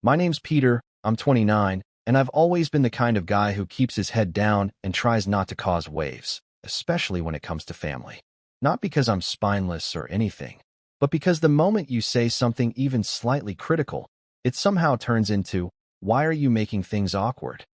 My name's Peter, I'm 29, and I've always been the kind of guy who keeps his head down and tries not to cause waves, especially when it comes to family. Not because I'm spineless or anything, but because the moment you say something even slightly critical, it somehow turns into, why are you making things awkward?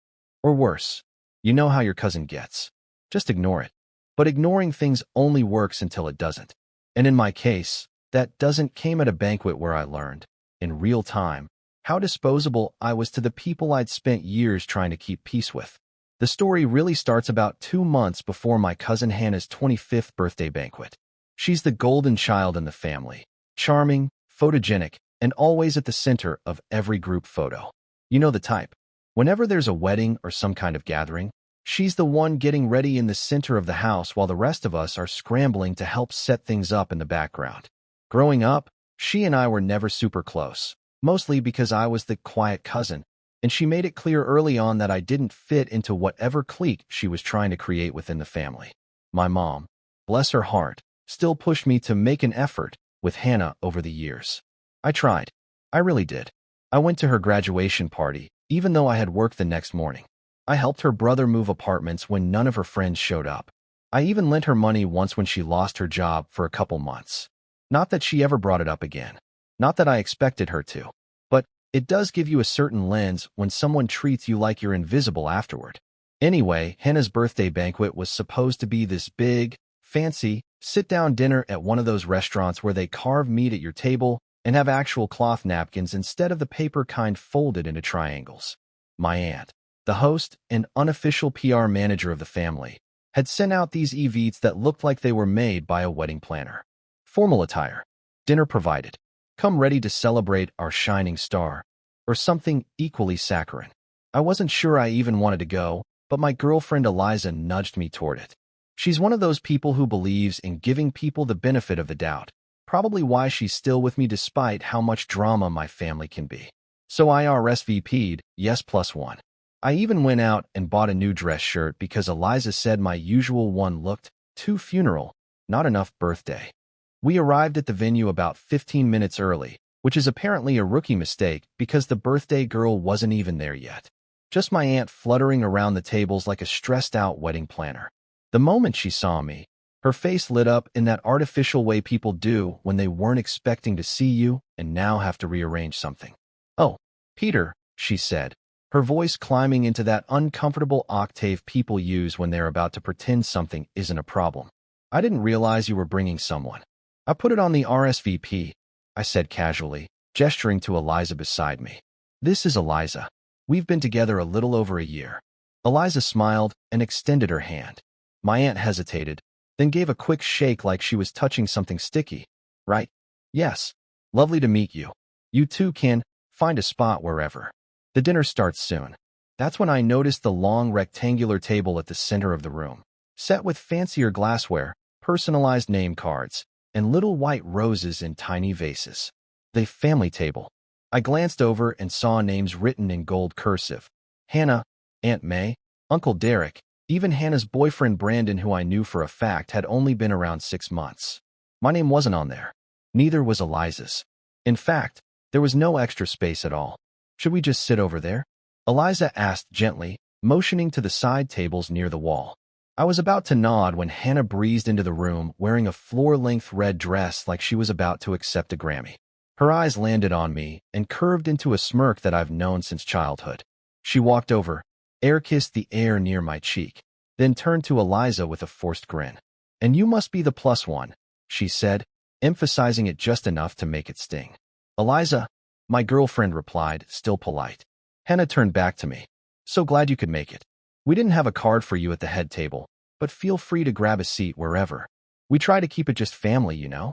Or worse, you know how your cousin gets. Just ignore it. But ignoring things only works until it doesn't. And in my case, that doesn't came at a banquet where I learned, in real time, how disposable I was to the people I'd spent years trying to keep peace with. The story really starts about 2 months before my cousin Hannah's 25th birthday banquet. She's the golden child in the family, charming, photogenic, and always at the center of every group photo. You know the type. Whenever there's a wedding or some kind of gathering, she's the one getting ready in the center of the house while the rest of us are scrambling to help set things up in the background. Growing up, she and I were never super close, mostly because I was the quiet cousin, and she made it clear early on that I didn't fit into whatever clique she was trying to create within the family. My mom, bless her heart, still pushed me to make an effort with Hannah over the years. I tried. I really did. I went to her graduation party, even though I had work the next morning. I helped her brother move apartments when none of her friends showed up. I even lent her money once when she lost her job for a couple months. Not that she ever brought it up again. Not that I expected her to. But it does give you a certain lens when someone treats you like you're invisible afterward. Anyway, Hannah's birthday banquet was supposed to be this big, fancy, sit-down dinner at one of those restaurants where they carve meat at your table and have actual cloth napkins instead of the paper kind folded into triangles. My aunt, the host and unofficial PR manager of the family, had sent out these eveets that looked like they were made by a wedding planner. Formal attire. Dinner provided. Come ready to celebrate our shining star. Or something equally saccharine. I wasn't sure I even wanted to go, but my girlfriend Eliza nudged me toward it. She's one of those people who believes in giving people the benefit of the doubt. Probably why she's still with me despite how much drama my family can be. So I RSVP'd, yes +1. I even went out and bought a new dress shirt because Eliza said my usual one looked too funeral, not enough birthday. We arrived at the venue about 15 minutes early, which is apparently a rookie mistake because the birthday girl wasn't even there yet. Just my aunt fluttering around the tables like a stressed-out wedding planner. The moment she saw me, her face lit up in that artificial way people do when they weren't expecting to see you and now have to rearrange something. "Oh, Peter," she said, her voice climbing into that uncomfortable octave people use when they're about to pretend something isn't a problem. "I didn't realize you were bringing someone. I put it on the RSVP," I said casually, gesturing to Eliza beside me. "This is Eliza. We've been together a little over a year." Eliza smiled and extended her hand. My aunt hesitated, then gave a quick shake like she was touching something sticky. "Right? Yes. Lovely to meet you. You too can find a spot wherever. The dinner starts soon." That's when I noticed the long rectangular table at the center of the room, set with fancier glassware, personalized name cards, and little white roses in tiny vases. The family table. I glanced over and saw names written in gold cursive. Hannah, Aunt May, Uncle Derek, even Hannah's boyfriend Brandon, who I knew for a fact had only been around 6 months. My name wasn't on there. Neither was Eliza's. In fact, there was no extra space at all. "Should we just sit over there?" Eliza asked gently, motioning to the side tables near the wall. I was about to nod when Hannah breezed into the room wearing a floor-length red dress like she was about to accept a Grammy. Her eyes landed on me and curved into a smirk that I've known since childhood. She walked over, air-kissed the air near my cheek, then turned to Eliza with a forced grin. "And you must be the +1, she said, emphasizing it just enough to make it sting. "Eliza," my girlfriend replied, still polite. Hannah turned back to me. "So glad you could make it. We didn't have a card for you at the head table, but feel free to grab a seat wherever. We try to keep it just family, you know."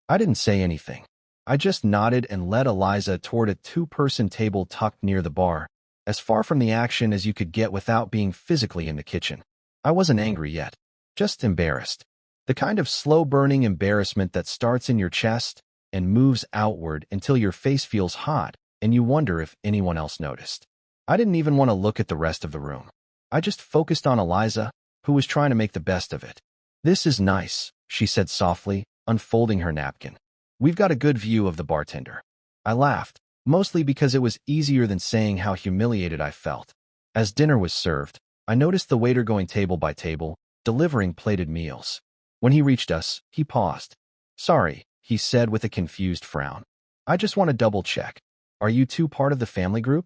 I didn't say anything. I just nodded and led Eliza toward a 2-person table tucked near the bar, as far from the action as you could get without being physically in the kitchen. I wasn't angry yet, just embarrassed. The kind of slow-burning embarrassment that starts in your chest and moves outward until your face feels hot and you wonder if anyone else noticed. I didn't even want to look at the rest of the room. I just focused on Eliza, who was trying to make the best of it. "This is nice," she said softly, unfolding her napkin. "We've got a good view of the bartender." I laughed, mostly because it was easier than saying how humiliated I felt. As dinner was served, I noticed the waiter going table by table, delivering plated meals. When he reached us, he paused. "Sorry," he said with a confused frown. "I just want to double-check. Are you two part of the family group?"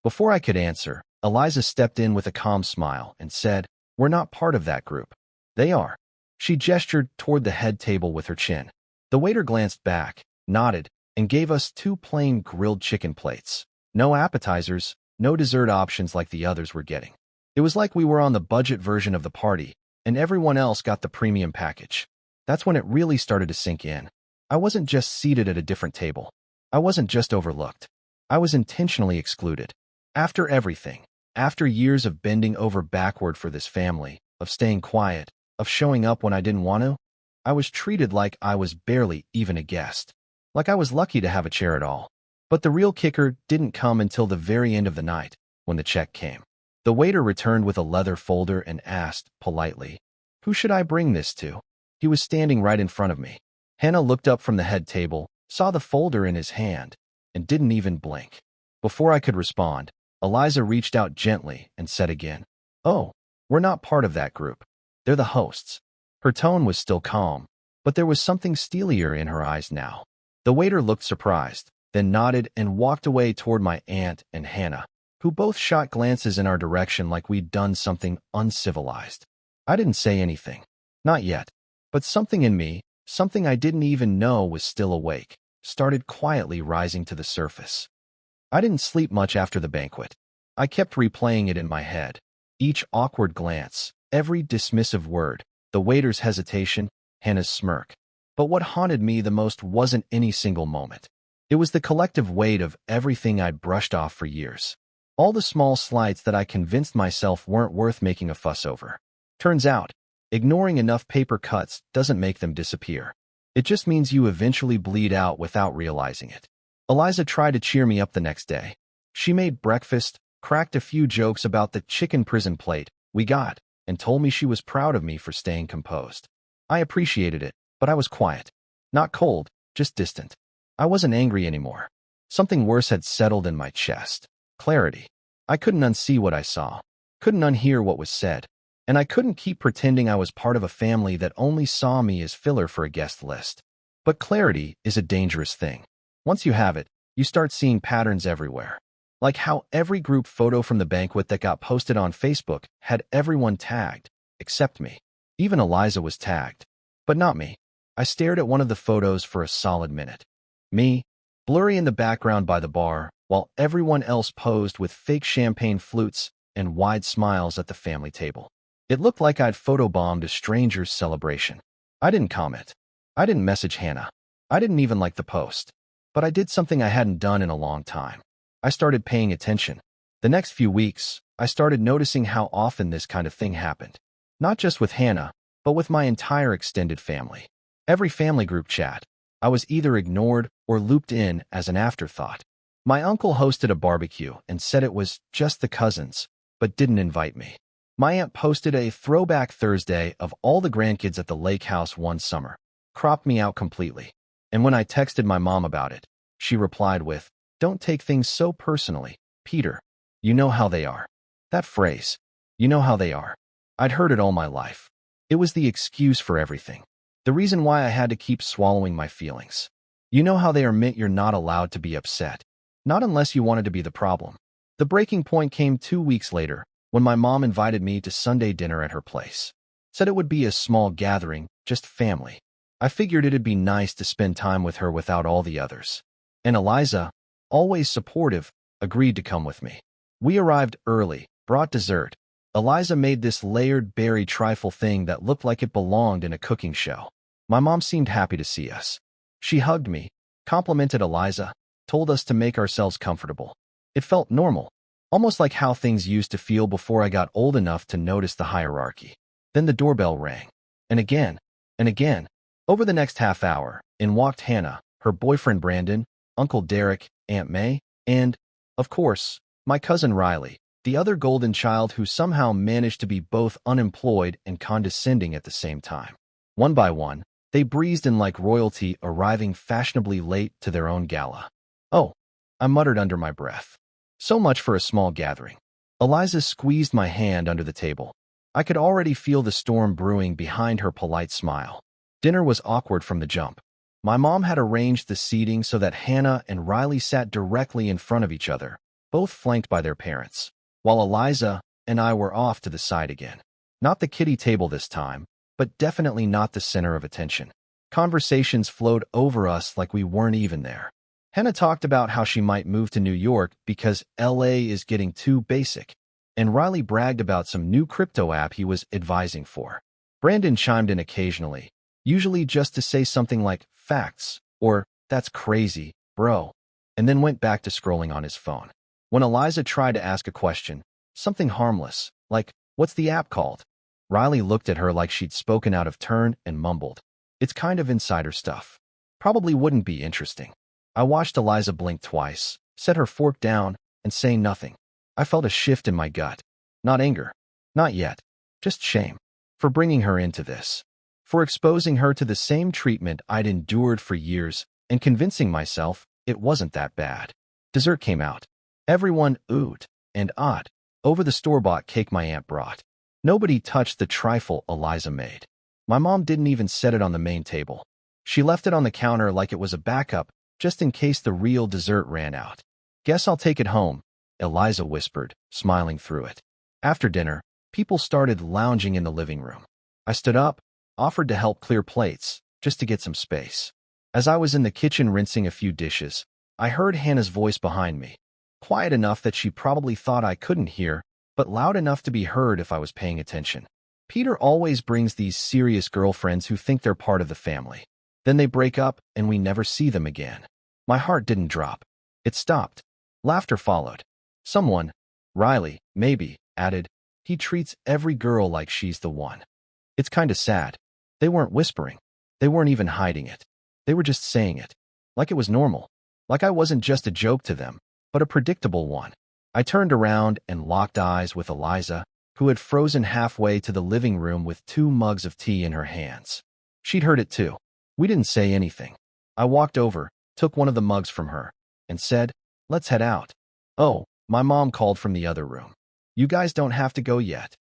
Before I could answer, Eliza stepped in with a calm smile and said, "We're not part of that group." "They are." She gestured toward the head table with her chin. The waiter glanced back, nodded, and gave us two plain grilled chicken plates. No appetizers, no dessert options like the others were getting. It was like we were on the budget version of the party, and everyone else got the premium package. That's when it really started to sink in. I wasn't just seated at a different table. I wasn't just overlooked. I was intentionally excluded. After everything, after years of bending over backward for this family, of staying quiet, of showing up when I didn't want to, I was treated like I was barely even a guest. Like I was lucky to have a chair at all. But the real kicker didn't come until the very end of the night, when the check came. The waiter returned with a leather folder and asked, politely, "Who should I bring this to?" He was standing right in front of me. Hannah looked up from the head table, saw the folder in his hand, and didn't even blink. Before I could respond, Eliza reached out gently and said again, "Oh, we're not part of that group. They're the hosts." Her tone was still calm, but there was something steelier in her eyes now. The waiter looked surprised, then nodded and walked away toward my aunt and Hannah, who both shot glances in our direction like we'd done something uncivilized. I didn't say anything. Not yet. But something in me, something I didn't even know was still awake, started quietly rising to the surface. I didn't sleep much after the banquet. I kept replaying it in my head. Each awkward glance, every dismissive word, the waiter's hesitation, Hannah's smirk. But what haunted me the most wasn't any single moment. It was the collective weight of everything I'd brushed off for years. All the small slights that I convinced myself weren't worth making a fuss over. Turns out, ignoring enough paper cuts doesn't make them disappear. It just means you eventually bleed out without realizing it. Eliza tried to cheer me up the next day. She made breakfast, cracked a few jokes about the chicken prison plate we got, and told me she was proud of me for staying composed. I appreciated it, but I was quiet. Not cold, just distant. I wasn't angry anymore. Something worse had settled in my chest. Clarity. I couldn't unsee what I saw, couldn't unhear what was said, and I couldn't keep pretending I was part of a family that only saw me as filler for a guest list. But clarity is a dangerous thing. Once you have it, you start seeing patterns everywhere. Like how every group photo from the banquet that got posted on Facebook had everyone tagged, except me. Even Eliza was tagged. But not me. I stared at one of the photos for a solid minute. Me, blurry in the background by the bar, while everyone else posed with fake champagne flutes and wide smiles at the family table. It looked like I'd photobombed a stranger's celebration. I didn't comment. I didn't message Hannah. I didn't even like the post. But I did something I hadn't done in a long time. I started paying attention. The next few weeks, I started noticing how often this kind of thing happened. Not just with Hannah, but with my entire extended family. Every family group chat, I was either ignored or looped in as an afterthought. My uncle hosted a barbecue and said it was just the cousins, but didn't invite me. My aunt posted a throwback Thursday of all the grandkids at the lake house one summer, cropped me out completely. And when I texted my mom about it, she replied with, "Don't take things so personally, Peter. You know how they are." That phrase, "you know how they are." I'd heard it all my life. It was the excuse for everything. The reason why I had to keep swallowing my feelings. You know how they are meant you're not allowed to be upset. Not unless you wanted to be the problem. The breaking point came 2 weeks later, when my mom invited me to Sunday dinner at her place. Said it would be a small gathering, just family. I figured it'd be nice to spend time with her without all the others. And Eliza, always supportive, agreed to come with me. We arrived early, brought dessert. Eliza made this layered berry trifle thing that looked like it belonged in a cooking show. My mom seemed happy to see us. She hugged me, complimented Eliza, told us to make ourselves comfortable. It felt normal, almost like how things used to feel before I got old enough to notice the hierarchy. Then the doorbell rang. And again, and again. Over the next half hour, in walked Hannah, her boyfriend Brandon, Uncle Derek, Aunt May, and, of course, my cousin Riley, the other golden child who somehow managed to be both unemployed and condescending at the same time. One by one, they breezed in like royalty, arriving fashionably late to their own gala. Oh, I muttered under my breath. So much for a small gathering. Eliza squeezed my hand under the table. I could already feel the storm brewing behind her polite smile. Dinner was awkward from the jump. My mom had arranged the seating so that Hannah and Riley sat directly in front of each other, both flanked by their parents, while Eliza and I were off to the side again. Not the kiddie table this time, but definitely not the center of attention. Conversations flowed over us like we weren't even there. Hannah talked about how she might move to New York because LA is getting too basic, and Riley bragged about some new crypto app he was advising for. Brandon chimed in occasionally, usually just to say something like, "Facts," or "That's crazy, bro," and then went back to scrolling on his phone. When Eliza tried to ask a question, something harmless, like, "What's the app called?" Riley looked at her like she'd spoken out of turn and mumbled, "It's kind of insider stuff. Probably wouldn't be interesting." I watched Eliza blink twice, set her fork down, and say nothing. I felt a shift in my gut. Not anger. Not yet. Just shame. For bringing her into this. For exposing her to the same treatment I'd endured for years and convincing myself it wasn't that bad. Dessert came out. Everyone oohed and awed over the store-bought cake my aunt brought. Nobody touched the trifle Eliza made. My mom didn't even set it on the main table. She left it on the counter like it was a backup, just in case the real dessert ran out. "Guess I'll take it home," Eliza whispered, smiling through it. After dinner, people started lounging in the living room. I stood up, offered to help clear plates, just to get some space. As I was in the kitchen rinsing a few dishes, I heard Hannah's voice behind me. Quiet enough that she probably thought I couldn't hear, but loud enough to be heard if I was paying attention. "Peter always brings these serious girlfriends who think they're part of the family. Then they break up and we never see them again." My heart didn't drop. It stopped. Laughter followed. Someone, Riley, maybe, added, "He treats every girl like she's the one." It's kinda sad. They weren't whispering. They weren't even hiding it. They were just saying it. Like it was normal. Like I wasn't just a joke to them, but a predictable one. I turned around and locked eyes with Eliza, who had frozen halfway to the living room with 2 mugs of tea in her hands. She'd heard it too. We didn't say anything. I walked over, took one of the mugs from her, and said, "Let's head out." "Oh," my mom called from the other room. "You guys don't have to go yet."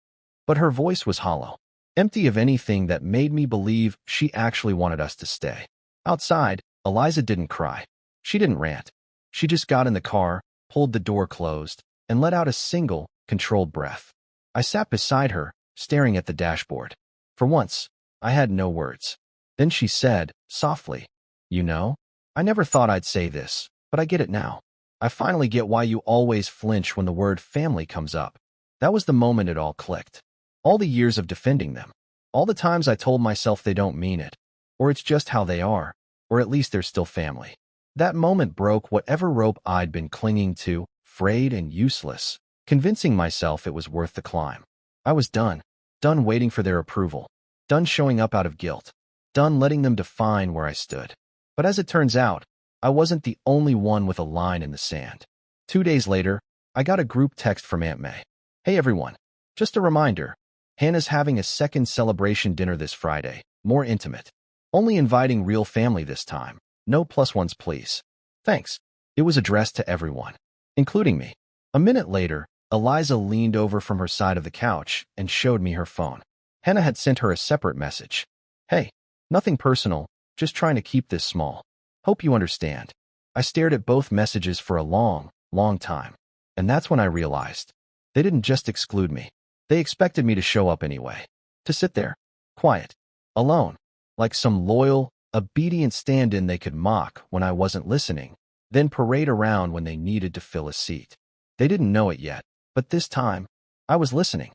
But her voice was hollow, empty of anything that made me believe she actually wanted us to stay. Outside, Eliza didn't cry. She didn't rant. She just got in the car, pulled the door closed, and let out a single, controlled breath. I sat beside her, staring at the dashboard. For once, I had no words. Then she said, softly, "You know, I never thought I'd say this, but I get it now. I finally get why you always flinch when the word family comes up." That was the moment it all clicked. All the years of defending them. All the times I told myself they don't mean it, or it's just how they are, or at least they're still family. That moment broke whatever rope I'd been clinging to, frayed and useless, convincing myself it was worth the climb. I was done. Done waiting for their approval. Done showing up out of guilt. Done letting them define where I stood. But as it turns out, I wasn't the only one with a line in the sand. 2 days later, I got a group text from Aunt May. "Hey everyone, just a reminder, Hannah's having a second celebration dinner this Friday, more intimate. Only inviting real family this time. No plus ones please. Thanks." It was addressed to everyone, including me. A minute later, Eliza leaned over from her side of the couch and showed me her phone. Hannah had sent her a separate message. "Hey, nothing personal, just trying to keep this small. Hope you understand." I stared at both messages for a long, long time. And that's when I realized. They didn't just exclude me. They expected me to show up anyway. To sit there, quiet, alone, like some loyal, obedient stand-in they could mock when I wasn't listening, then parade around when they needed to fill a seat. They didn't know it yet, but this time, I was listening.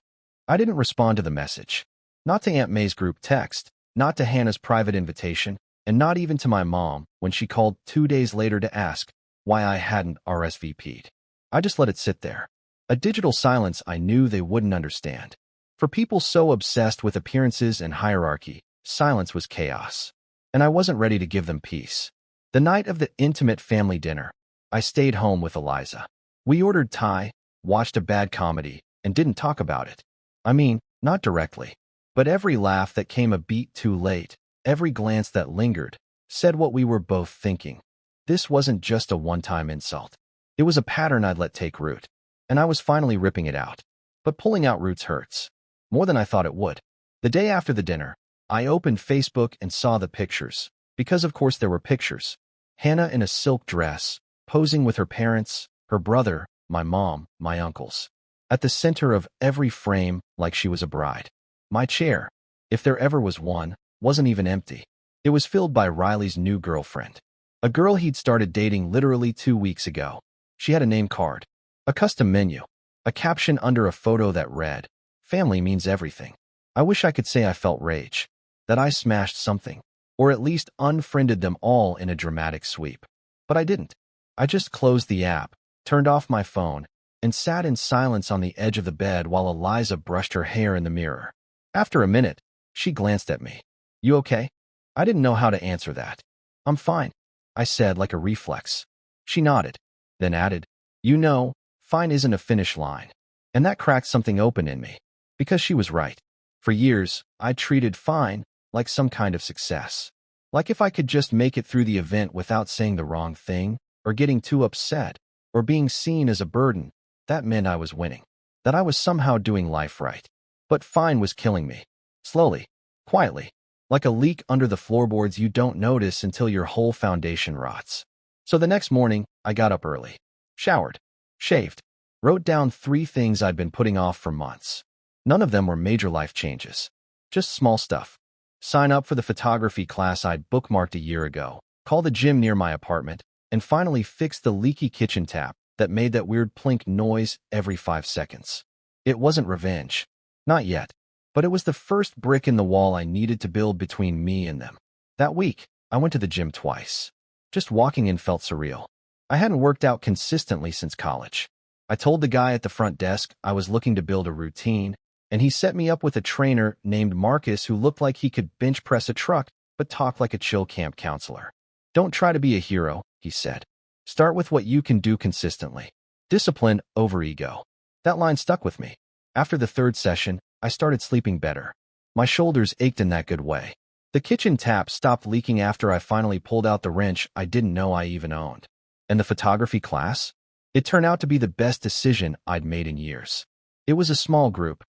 I didn't respond to the message. Not to Aunt May's group text, not to Hannah's private invitation, and not even to my mom when she called 2 days later to ask why I hadn't RSVP'd. I just let it sit there. A digital silence I knew they wouldn't understand. For people so obsessed with appearances and hierarchy, silence was chaos. And I wasn't ready to give them peace. The night of the intimate family dinner, I stayed home with Eliza. We ordered Thai, watched a bad comedy, and didn't talk about it. I mean, not directly. But every laugh that came a beat too late, every glance that lingered, said what we were both thinking. This wasn't just a one-time insult. It was a pattern I'd let take root, and I was finally ripping it out. But pulling out roots hurts. More than I thought it would. The day after the dinner, I opened Facebook and saw the pictures. Because of course there were pictures. Hannah in a silk dress, posing with her parents, her brother, my mom, my uncles. At the center of every frame, like she was a bride. My chair, if there ever was one, wasn't even empty. It was filled by Riley's new girlfriend. A girl he'd started dating literally 2 weeks ago. She had a name card, a custom menu, a caption under a photo that read, "Family means everything." I wish I could say I felt rage, that I smashed something, or at least unfriended them all in a dramatic sweep. But I didn't. I just closed the app, turned off my phone, and sat in silence on the edge of the bed while Eliza brushed her hair in the mirror. After a minute, she glanced at me. "You okay?" I didn't know how to answer that. "I'm fine," I said like a reflex. She nodded, then added, "You know, fine isn't a finish line." And that cracked something open in me. Because she was right. For years, I treated fine like some kind of success. Like if I could just make it through the event without saying the wrong thing, or getting too upset, or being seen as a burden, that meant I was winning. That I was somehow doing life right. But fine was killing me. Slowly, quietly, like a leak under the floorboards you don't notice until your whole foundation rots. So the next morning, I got up early, showered, shaved, wrote down 3 things I'd been putting off for months. None of them were major life changes. Just small stuff. Sign up for the photography class I'd bookmarked a year ago, call the gym near my apartment, and finally fix the leaky kitchen tap that made that weird plink noise every 5 seconds. It wasn't revenge. Not yet. But it was the first brick in the wall I needed to build between me and them. That week, I went to the gym twice. Just walking in felt surreal. I hadn't worked out consistently since college. I told the guy at the front desk I was looking to build a routine, and he set me up with a trainer named Marcus who looked like he could bench press a truck but talked like a chill camp counselor. "Don't try to be a hero," he said. "Start with what you can do consistently. Discipline over ego." That line stuck with me. After the 3rd session, I started sleeping better. My shoulders ached in that good way. The kitchen tap stopped leaking after I finally pulled out the wrench I didn't know I even owned. And the photography class? It turned out to be the best decision I'd made in years. It was a small group,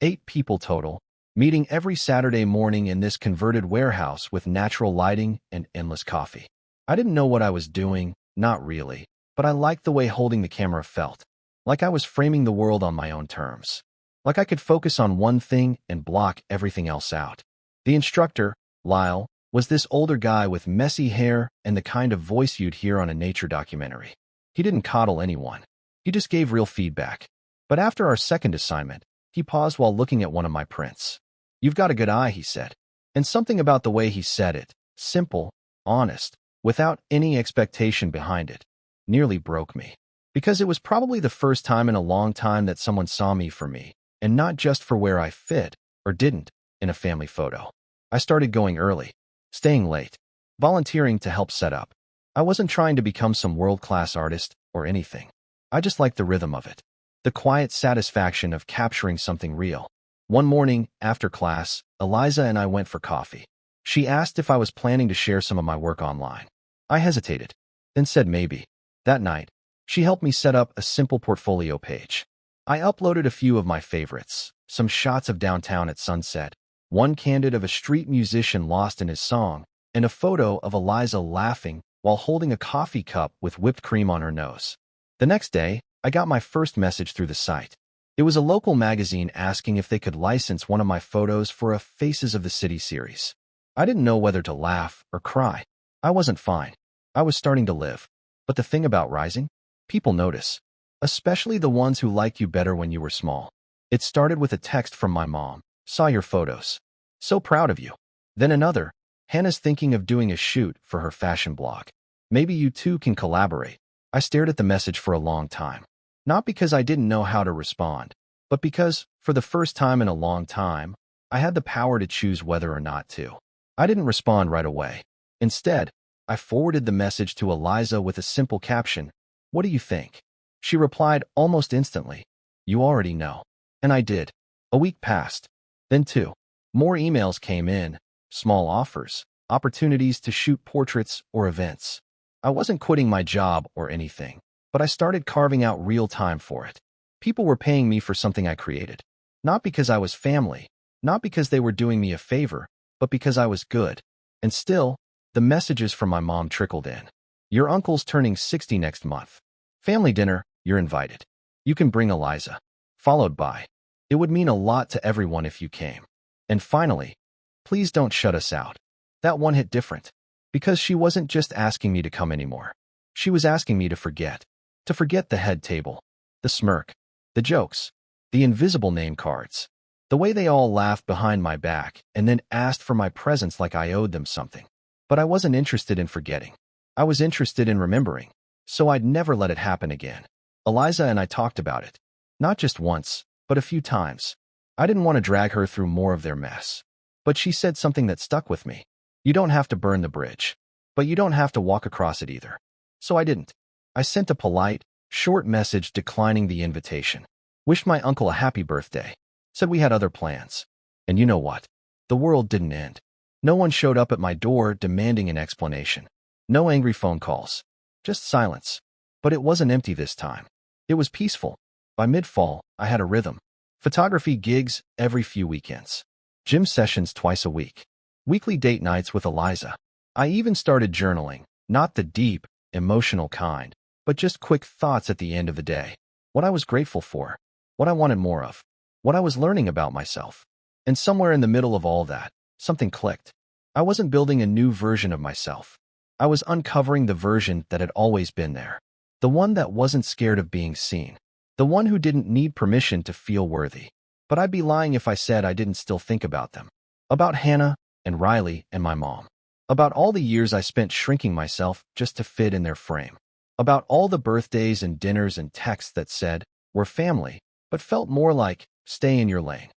8 people total, meeting every Saturday morning in this converted warehouse with natural lighting and endless coffee. I didn't know what I was doing, not really, but I liked the way holding the camera felt. Like I was framing the world on my own terms. Like I could focus on one thing and block everything else out. The instructor, Lyle, was this older guy with messy hair and the kind of voice you'd hear on a nature documentary. He didn't coddle anyone. He just gave real feedback. But after our second assignment, he paused while looking at one of my prints. "You've got a good eye," he said. And something about the way he said it, simple, honest, without any expectation behind it, nearly broke me. Because it was probably the first time in a long time that someone saw me for me, and not just for where I fit, or didn't, in a family photo. I started going early, staying late, volunteering to help set up. I wasn't trying to become some world-class artist or anything. I just liked the rhythm of it. The quiet satisfaction of capturing something real. One morning, after class, Eliza and I went for coffee. She asked if I was planning to share some of my work online. I hesitated, then said maybe. That night, she helped me set up a simple portfolio page. I uploaded a few of my favorites, some shots of downtown at sunset, one candid of a street musician lost in his song, and a photo of Eliza laughing while holding a coffee cup with whipped cream on her nose. The next day, I got my first message through the site. It was a local magazine asking if they could license one of my photos for a Faces of the City series. I didn't know whether to laugh or cry. I wasn't fine. I was starting to live. But the thing about rising? People notice. Especially the ones who liked you better when you were small. It started with a text from my mom. "Saw your photos. So proud of you." Then another. "Hannah's thinking of doing a shoot for her fashion blog. Maybe you two can collaborate." I stared at the message for a long time. Not because I didn't know how to respond, but because, for the first time in a long time, I had the power to choose whether or not to. I didn't respond right away. Instead, I forwarded the message to Eliza with a simple caption, "What do you think?" She replied almost instantly, "You already know." And I did. A week passed. Then 2. More emails came in, small offers, opportunities to shoot portraits or events. I wasn't quitting my job or anything. but I started carving out real time for it. People were paying me for something I created. Not because I was family, not because they were doing me a favor, but because I was good. And still, the messages from my mom trickled in. Your uncle's turning 60 next month. Family dinner, you're invited. You can bring Eliza. Followed by, it would mean a lot to everyone if you came. And finally, please don't shut us out. That one hit different. Because she wasn't just asking me to come anymore. She was asking me to forget. To forget the head table, the smirk, the jokes, the invisible name cards, the way they all laughed behind my back and then asked for my presence like I owed them something. But I wasn't interested in forgetting. I was interested in remembering, so I'd never let it happen again. Eliza and I talked about it. Not just once, but a few times. I didn't want to drag her through more of their mess. But she said something that stuck with me. You don't have to burn the bridge, but you don't have to walk across it either. So I didn't. I sent a polite, short message declining the invitation. Wished my uncle a happy birthday. Said we had other plans. And you know what? The world didn't end. No one showed up at my door demanding an explanation. No angry phone calls. Just silence. But it wasn't empty this time. It was peaceful. By mid-fall, I had a rhythm. Photography gigs every few weekends. Gym sessions twice a week. Weekly date nights with Eliza. I even started journaling, not the deep, emotional kind, but just quick thoughts at the end of the day. What I was grateful for. What I wanted more of. What I was learning about myself. And somewhere in the middle of all that, something clicked. I wasn't building a new version of myself. I was uncovering the version that had always been there. The one that wasn't scared of being seen. The one who didn't need permission to feel worthy. But I'd be lying if I said I didn't still think about them. About Hannah and Riley and my mom. About all the years I spent shrinking myself just to fit in their frame. About all the birthdays and dinners and texts that said, we're family, but felt more like, stay in your lane.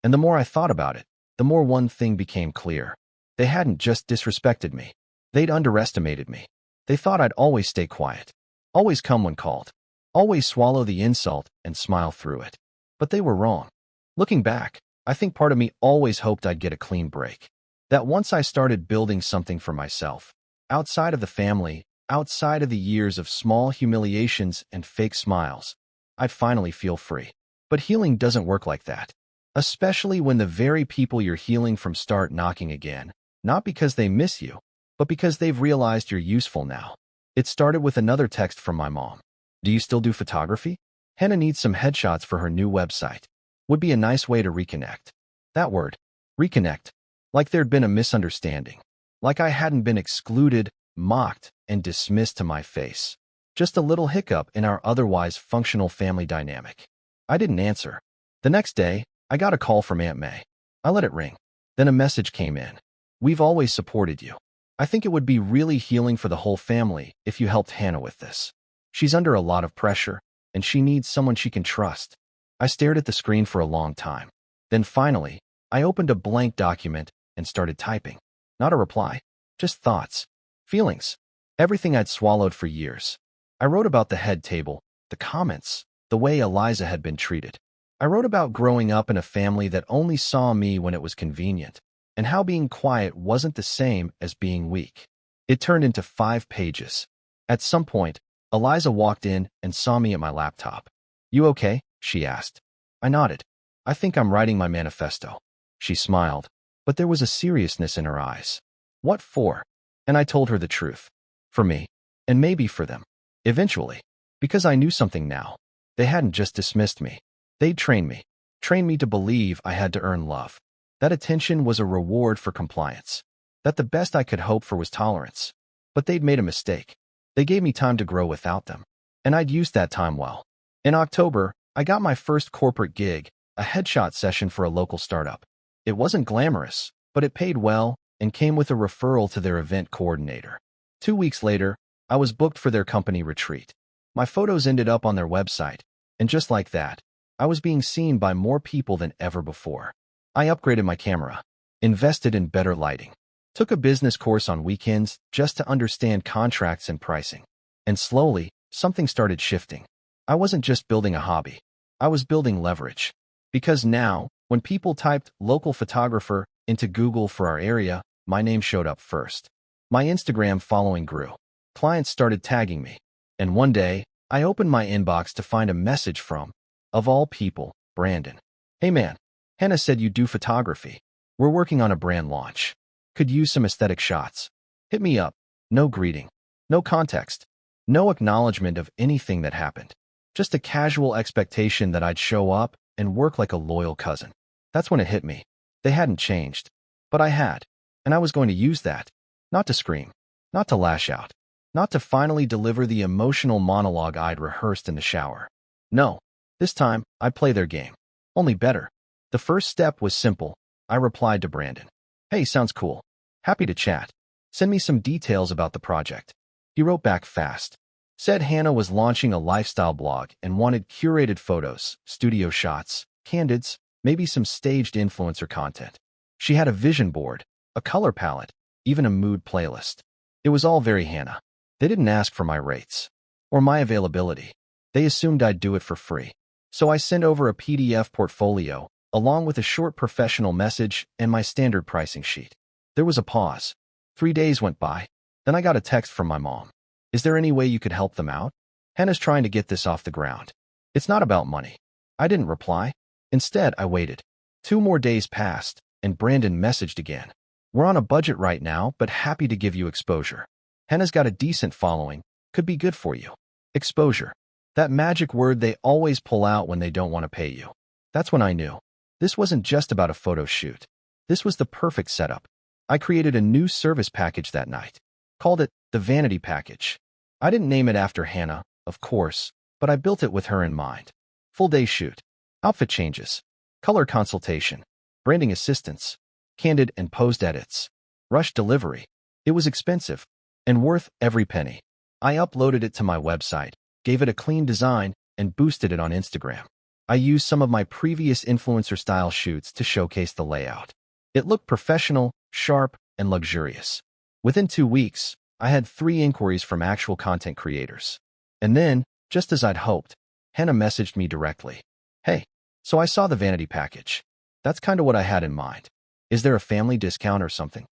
And the more I thought about it, the more one thing became clear. They hadn't just disrespected me. They'd underestimated me. They thought I'd always stay quiet. Always come when called. Always swallow the insult and smile through it. But they were wrong. Looking back, I think part of me always hoped I'd get a clean break. That once I started building something for myself, outside of the family, outside of the years of small humiliations and fake smiles, I'd finally feel free. But healing doesn't work like that. Especially when the very people you're healing from start knocking again, not because they miss you, but because they've realized you're useful now. It started with another text from my mom. Do you still do photography? Hannah needs some headshots for her new website. Would be a nice way to reconnect. That word, reconnect, like there'd been a misunderstanding. Like I hadn't been excluded, mocked, and dismissed to my face. Just a little hiccup in our otherwise functional family dynamic. I didn't answer. The next day, I got a call from Aunt May. I let it ring. Then a message came in. We've always supported you. I think it would be really healing for the whole family if you helped Hannah with this. She's under a lot of pressure, and she needs someone she can trust. I stared at the screen for a long time. Then finally, I opened a blank document and started typing. Not a reply, just thoughts, feelings, everything I'd swallowed for years. I wrote about the head table, the comments, the way Eliza had been treated. I wrote about growing up in a family that only saw me when it was convenient, and how being quiet wasn't the same as being weak. It turned into 5 pages. At some point, Eliza walked in and saw me at my laptop. You okay? She asked. I nodded. I think I'm writing my manifesto. She smiled, but there was a seriousness in her eyes. What for? And I told her the truth. For me, and maybe for them. Eventually. Because I knew something now. They hadn't just dismissed me. They'd trained me to believe I had to earn love. That attention was a reward for compliance. That the best I could hope for was tolerance. But they'd made a mistake. They gave me time to grow without them. And I'd used that time well. In October, I got my first corporate gig, a headshot session for a local startup. It wasn't glamorous, but it paid well and came with a referral to their event coordinator. 2 weeks later, I was booked for their company retreat. My photos ended up on their website, and just like that, I was being seen by more people than ever before. I upgraded my camera, invested in better lighting, took a business course on weekends just to understand contracts and pricing. And slowly, something started shifting. I wasn't just building a hobby. I was building leverage. Because now, when people typed local photographer into Google for our area, my name showed up first. My Instagram following grew. Clients started tagging me. And one day, I opened my inbox to find a message from, of all people, Brandon. Hey man, Hannah said you do photography. We're working on a brand launch. Could use some aesthetic shots. Hit me up. No greeting. No context. No acknowledgement of anything that happened. Just a casual expectation that I'd show up and work like a loyal cousin. That's when it hit me. They hadn't changed. But I had. And I was going to use that. Not to scream. Not to lash out. Not to finally deliver the emotional monologue I'd rehearsed in the shower. No. This time, I'd play their game. Only better. The first step was simple. I replied to Brandon. Hey, sounds cool. Happy to chat. Send me some details about the project. He wrote back fast. Said Hannah was launching a lifestyle blog and wanted curated photos, studio shots, candids, maybe some staged influencer content. She had a vision board, a color palette, even a mood playlist. It was all very Hannah. They didn't ask for my rates or my availability. They assumed I'd do it for free. So I sent over a PDF portfolio, along with a short professional message and my standard pricing sheet. There was a pause. 3 days went by. Then I got a text from my mom. Is there any way you could help them out? Hannah's trying to get this off the ground. It's not about money. I didn't reply. Instead, I waited. 2 more days passed, and Brandon messaged again. We're on a budget right now, but happy to give you exposure. Hannah's got a decent following. Could be good for you. Exposure. That magic word they always pull out when they don't want to pay you. That's when I knew. This wasn't just about a photo shoot. This was the perfect setup. I created a new service package that night. Called it the Vanity Package. I didn't name it after Hannah, of course, but I built it with her in mind. Full day shoot. Outfit changes. Color consultation. Branding assistance. Candid and posed edits. Rush delivery. It was expensive and worth every penny. I uploaded it to my website, gave it a clean design, and boosted it on Instagram. I used some of my previous influencer-style shoots to showcase the layout. It looked professional, sharp, and luxurious. Within 2 weeks, I had 3 inquiries from actual content creators. And then, just as I'd hoped, Hannah messaged me directly. Hey, so I saw the Vanity Package. That's kind of what I had in mind. Is there a family discount or something?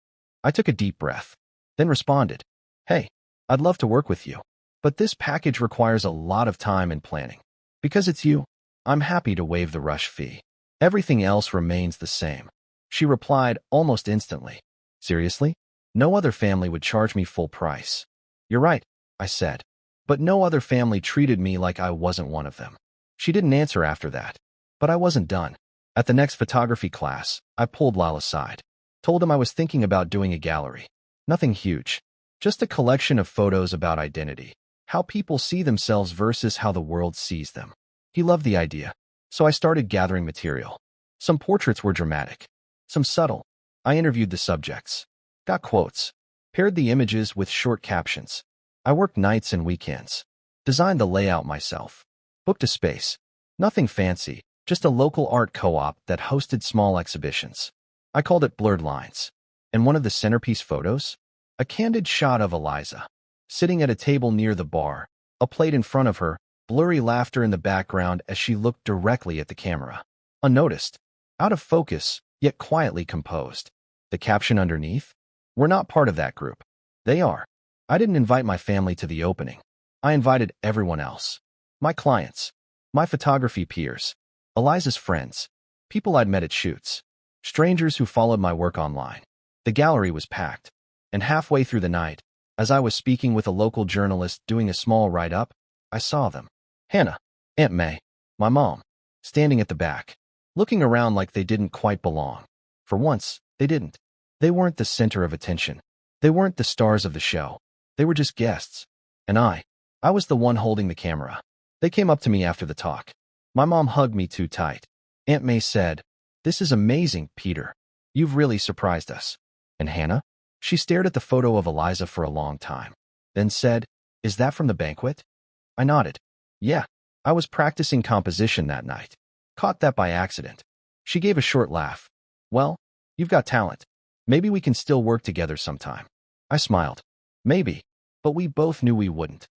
I took a deep breath, then responded. Hey, I'd love to work with you, but this package requires a lot of time and planning. Because it's you, I'm happy to waive the rush fee. Everything else remains the same. She replied almost instantly. Seriously? No other family would charge me full price. You're right, I said. But no other family treated me like I wasn't one of them. She didn't answer after that. But I wasn't done. At the next photography class, I pulled Lyle aside. Told him I was thinking about doing a gallery. Nothing huge. Just a collection of photos about identity. How people see themselves versus how the world sees them. He loved the idea. So I started gathering material. Some portraits were dramatic. Some subtle. I interviewed the subjects. Got quotes. Paired the images with short captions. I worked nights and weekends. Designed the layout myself. Booked a space. Nothing fancy, just a local art co-op that hosted small exhibitions. I called it Blurred Lines. And one of the centerpiece photos? A candid shot of Eliza. Sitting at a table near the bar. A plate in front of her, blurry laughter in the background as she looked directly at the camera. Unnoticed. Out of focus, yet quietly composed. The caption underneath? We're not part of that group. They are. I didn't invite my family to the opening. I invited everyone else. My clients. My photography peers. Eliza's friends. People I'd met at shoots. Strangers who followed my work online. The gallery was packed. And halfway through the night, as I was speaking with a local journalist doing a small write-up, I saw them. Hannah, Aunt May, my mom, standing at the back, looking around like they didn't quite belong. For once, they didn't. They weren't the center of attention. They weren't the stars of the show. They were just guests. And I was the one holding the camera. They came up to me after the talk. My mom hugged me too tight. Aunt May said, "This is amazing, Peter. You've really surprised us." And Hannah? She stared at the photo of Eliza for a long time, then said, "Is that from the banquet?" I nodded. Yeah, I was practicing composition that night. Caught that by accident. She gave a short laugh. Well, you've got talent. Maybe we can still work together sometime. I smiled. Maybe, but we both knew we wouldn't.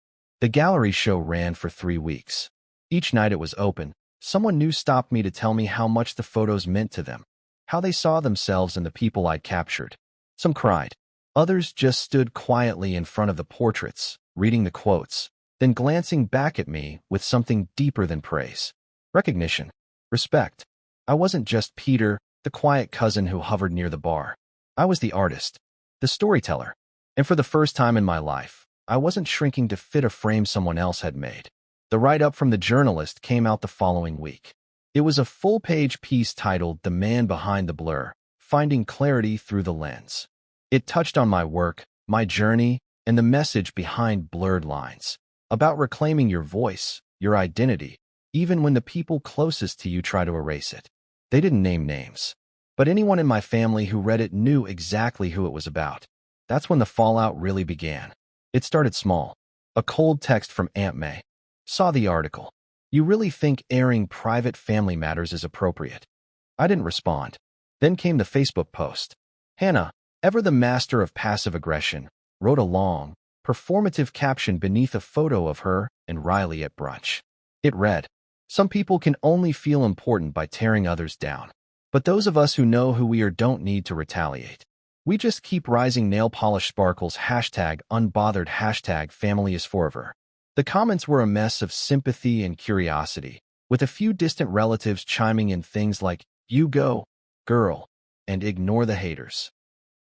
The gallery show ran for 3 weeks. Each night it was open, someone new stopped me to tell me how much the photos meant to them, how they saw themselves in the people I'd captured. Some cried. Others just stood quietly in front of the portraits, reading the quotes. then glancing back at me with something deeper than praise. Recognition. Respect. I wasn't just Peter, the quiet cousin who hovered near the bar. I was the artist, the storyteller. And for the first time in my life, I wasn't shrinking to fit a frame someone else had made. The write-up from the journalist came out the following week. It was a full-page piece titled "The Man Behind the Blur, Finding Clarity Through the Lens." It touched on my work, my journey, and the message behind blurred lines, about reclaiming your voice, your identity, even when the people closest to you try to erase it. They didn't name names, but anyone in my family who read it knew exactly who it was about. That's when the fallout really began. It started small. A cold text from Aunt May. Saw the article. You really think airing private family matters is appropriate? I didn't respond. Then came the Facebook post. Hannah, ever the master of passive aggression, wrote a long, performative caption beneath a photo of her and Riley at brunch. It read, "Some people can only feel important by tearing others down. But those of us who know who we are don't need to retaliate. We just keep rising nail polish sparkles #unbothered #family is forever." The comments were a mess of sympathy and curiosity, with a few distant relatives chiming in things like, "You go, girl," and "Ignore the haters."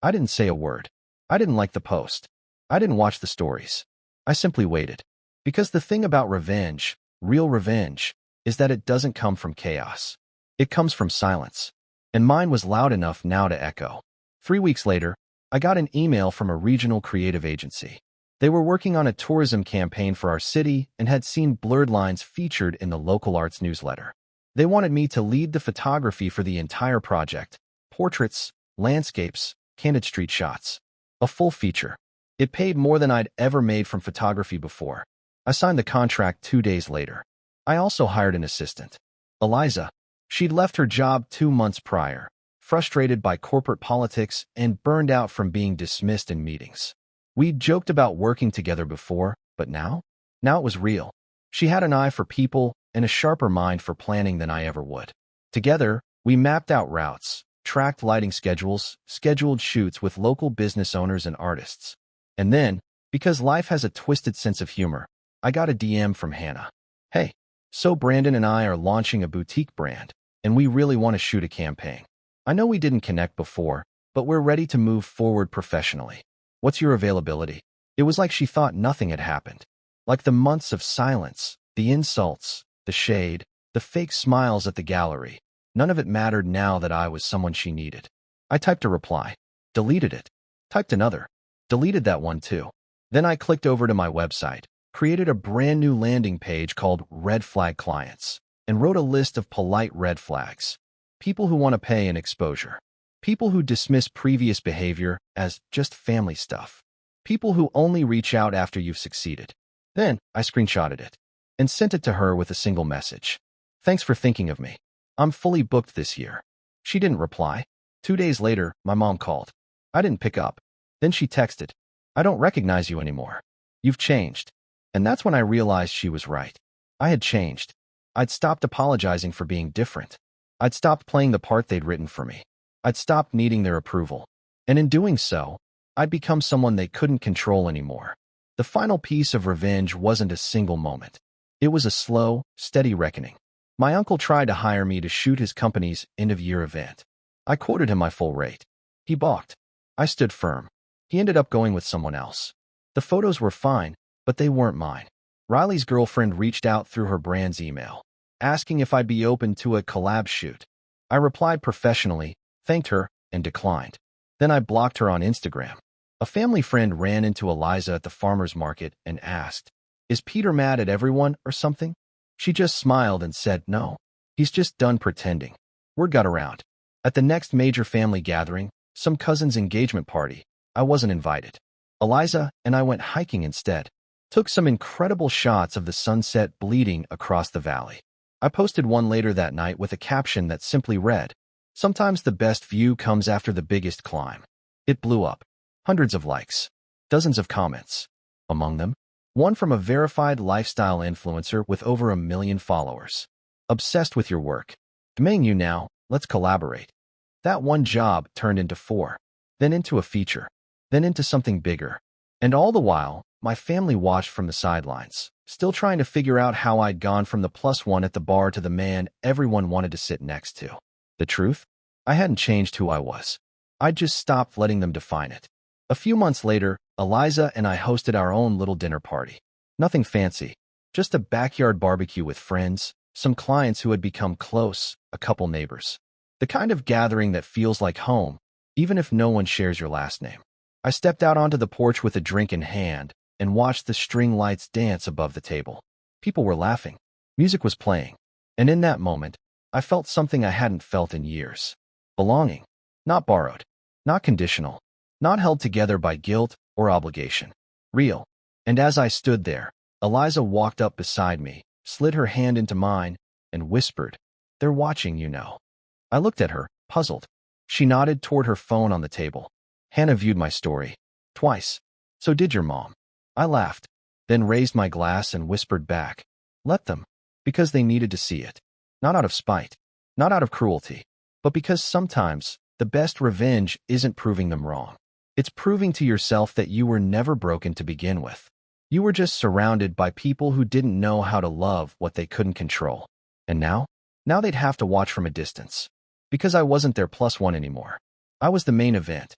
I didn't say a word. I didn't like the post. I didn't watch the stories. I simply waited. Because the thing about revenge, real revenge, is that it doesn't come from chaos. It comes from silence. And mine was loud enough now to echo. 3 weeks later, I got an email from a regional creative agency. They were working on a tourism campaign for our city and had seen blurred lines featured in the local arts newsletter. They wanted me to lead the photography for the entire project: portraits, landscapes, candid street shots. A full feature. It paid more than I'd ever made from photography before. I signed the contract 2 days later. I also hired an assistant. Eliza. She'd left her job 2 months prior, frustrated by corporate politics and burned out from being dismissed in meetings. We'd joked about working together before, but now? Now it was real. She had an eye for people and a sharper mind for planning than I ever would. Together, we mapped out routes, tracked lighting schedules, scheduled shoots with local business owners and artists. And then, because life has a twisted sense of humor, I got a DM from Hannah. "Hey, so Brandon and I are launching a boutique brand, and we really want to shoot a campaign. I know we didn't connect before, but we're ready to move forward professionally. What's your availability?" It was like she thought nothing had happened. Like the months of silence, the insults, the shade, the fake smiles at the gallery. None of it mattered now that I was someone she needed. I typed a reply, deleted it, typed another, deleted that one too. Then I clicked over to my website, created a brand new landing page called Red Flag Clients, and wrote a list of polite red flags. People who want to pay and exposure. People who dismiss previous behavior as just family stuff. People who only reach out after you've succeeded. Then I screenshotted it and sent it to her with a single message. "Thanks for thinking of me. I'm fully booked this year." She didn't reply. 2 days later, my mom called. I didn't pick up. Then she texted, "I don't recognize you anymore. You've changed." And that's when I realized she was right. I had changed. I'd stopped apologizing for being different. I'd stopped playing the part they'd written for me. I'd stopped needing their approval. And in doing so, I'd become someone they couldn't control anymore. The final piece of revenge wasn't a single moment. It was a slow, steady reckoning. My uncle tried to hire me to shoot his company's end-of-year event. I quoted him my full rate. He balked. I stood firm. He ended up going with someone else. The photos were fine, but they weren't mine. Riley's girlfriend reached out through her brand's email, asking if I'd be open to a collab shoot. I replied professionally, thanked her, and declined. Then I blocked her on Instagram. A family friend ran into Eliza at the farmer's market and asked, "Is Peter mad at everyone or something?" She just smiled and said, "No. He's just done pretending." Word got around. At the next major family gathering, some cousin's engagement party, I wasn't invited. Eliza and I went hiking instead. Took some incredible shots of the sunset bleeding across the valley. I posted one later that night with a caption that simply read, "Sometimes the best view comes after the biggest climb." It blew up. Hundreds of likes. Dozens of comments. Among them, one from a verified lifestyle influencer with over 1 million followers. "Obsessed with your work. Demanding you now, let's collaborate." That one job turned into 4, then into a feature, then into something bigger. And all the while, my family watched from the sidelines, still trying to figure out how I'd gone from the plus one at the bar to the man everyone wanted to sit next to. The truth? I hadn't changed who I was. I'd just stopped letting them define it. A few months later, Eliza and I hosted our own little dinner party. Nothing fancy, just a backyard barbecue with friends, some clients who had become close, a couple neighbors. The kind of gathering that feels like home, even if no one shares your last name. I stepped out onto the porch with a drink in hand and watched the string lights dance above the table. People were laughing. Music was playing. And in that moment, I felt something I hadn't felt in years. Belonging. Not borrowed. Not conditional. Not held together by guilt or obligation. Real. And as I stood there, Eliza walked up beside me, slid her hand into mine, and whispered, "They're watching, you know." I looked at her, puzzled. She nodded toward her phone on the table. "Hannah viewed my story. Twice. So did your mom." I laughed, then raised my glass and whispered back, "Let them. Because they needed to see it. Not out of spite. Not out of cruelty. But because sometimes the best revenge isn't proving them wrong. It's proving to yourself that you were never broken to begin with. You were just surrounded by people who didn't know how to love what they couldn't control. And now? Now they'd have to watch from a distance. Because I wasn't their plus one anymore. I was the main event.